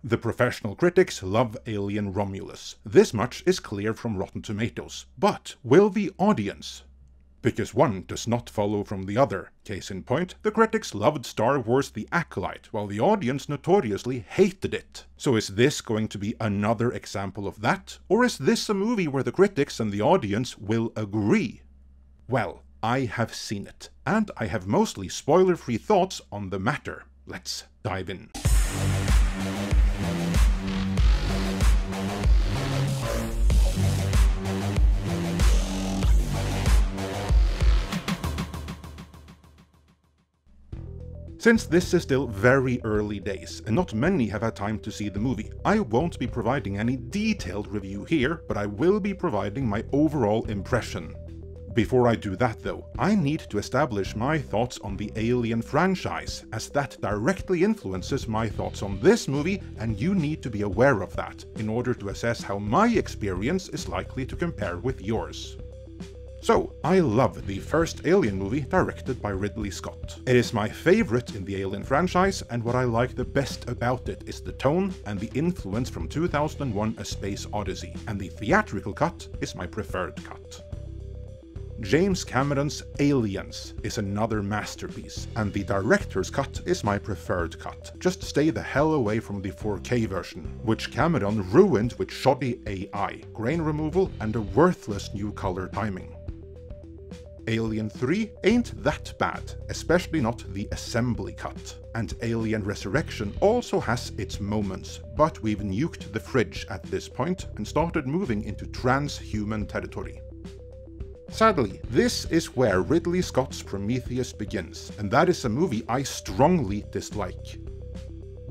The professional critics love Alien Romulus. This much is clear from Rotten Tomatoes. But will the audience? Because one does not follow from the other. Case in point, the critics loved Star Wars The Acolyte, while the audience notoriously hated it. So is this going to be another example of that? Or is this a movie where the critics and the audience will agree? Well, I have seen it, and I have mostly spoiler-free thoughts on the matter. Let's dive in. Since this is still very early days, and not many have had time to see the movie, I won't be providing any detailed review here, but I will be providing my overall impression. Before I do that though, I need to establish my thoughts on the Alien franchise, as that directly influences my thoughts on this movie, and you need to be aware of that, in order to assess how my experience is likely to compare with yours. So, I love the first Alien movie directed by Ridley Scott. It is my favorite in the Alien franchise, and what I like the best about it is the tone and the influence from 2001: A Space Odyssey, and the theatrical cut is my preferred cut. James Cameron's Aliens is another masterpiece, and the director's cut is my preferred cut. Just stay the hell away from the 4K version, which Cameron ruined with shoddy AI, grain removal, and a worthless new color timing. Alien 3 ain't that bad, especially not the assembly cut. And Alien Resurrection also has its moments, but we've nuked the fridge at this point and started moving into transhuman territory. Sadly, this is where Ridley Scott's Prometheus begins, and that is a movie I strongly dislike.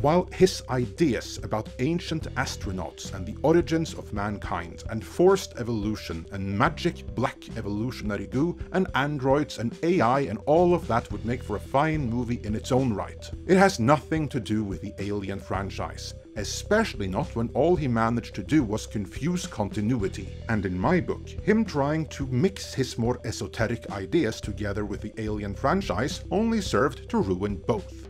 While his ideas about ancient astronauts and the origins of mankind, and forced evolution, and magic black evolutionary goo, and androids and AI and all of that would make for a fine movie in its own right, it has nothing to do with the Alien franchise. Especially not when all he managed to do was confuse continuity, and in my book, him trying to mix his more esoteric ideas together with the Alien franchise only served to ruin both.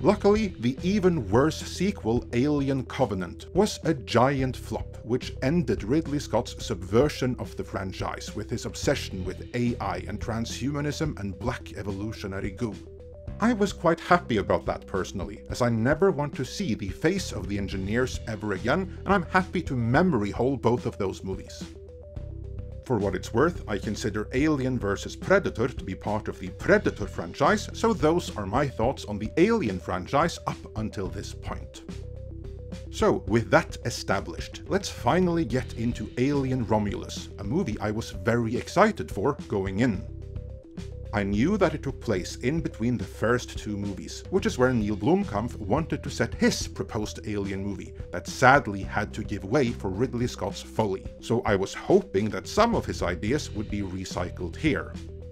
Luckily, the even worse sequel, Alien Covenant, was a giant flop, which ended Ridley Scott's subversion of the franchise with his obsession with AI and transhumanism and black evolutionary goo. I was quite happy about that personally, as I never want to see the face of the engineers ever again, and I'm happy to memory hole both of those movies. For what it's worth, I consider Alien vs Predator to be part of the Predator franchise, so those are my thoughts on the Alien franchise up until this point. So, with that established, let's finally get into Alien Romulus, a movie I was very excited for going in. I knew that it took place in between the first two movies, which is where Neil Blomkamp wanted to set his proposed Alien movie, that sadly had to give way for Ridley Scott's folly, so I was hoping that some of his ideas would be recycled here.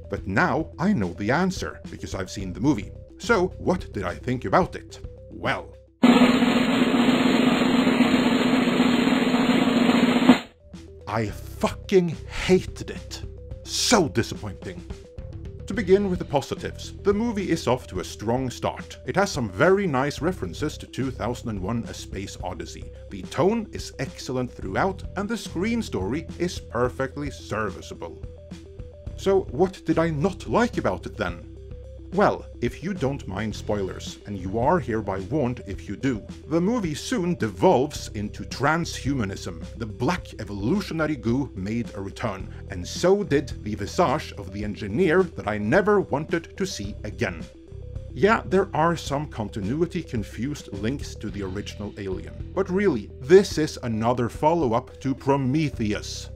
But now I know the answer, because I've seen the movie. So what did I think about it? Well, I fucking hated it. So disappointing. To begin with the positives, the movie is off to a strong start. It has some very nice references to 2001: A Space Odyssey. The tone is excellent throughout, and the screen story is perfectly serviceable. So what did I not like about it then? Well, if you don't mind spoilers, and you are hereby warned if you do, the movie soon devolves into transhumanism. The black evolutionary goo made a return, and so did the visage of the engineer that I never wanted to see again. Yeah, there are some continuity-confused links to the original Alien, but really, this is another follow-up to Prometheus.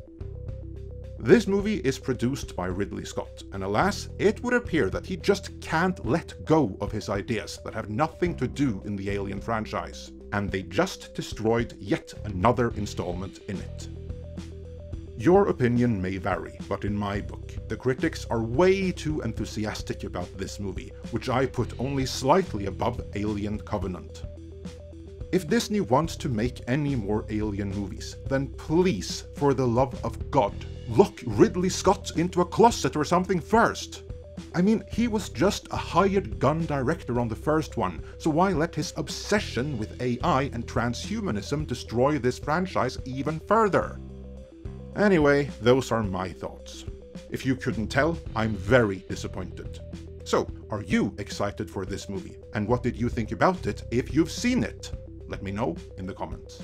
This movie is produced by Ridley Scott, and alas, it would appear that he just can't let go of his ideas that have nothing to do in the Alien franchise, and they just destroyed yet another installment in it. Your opinion may vary, but in my book, the critics are way too enthusiastic about this movie, which I put only slightly above Alien Covenant. If Disney wants to make any more Alien movies, then please, for the love of God, lock Ridley Scott into a closet or something first. I mean, he was just a hired gun director on the first one, so why let his obsession with AI and transhumanism destroy this franchise even further? Anyway, those are my thoughts. If you couldn't tell, I'm very disappointed. So, are you excited for this movie? And what did you think about it if you've seen it? Let me know in the comments.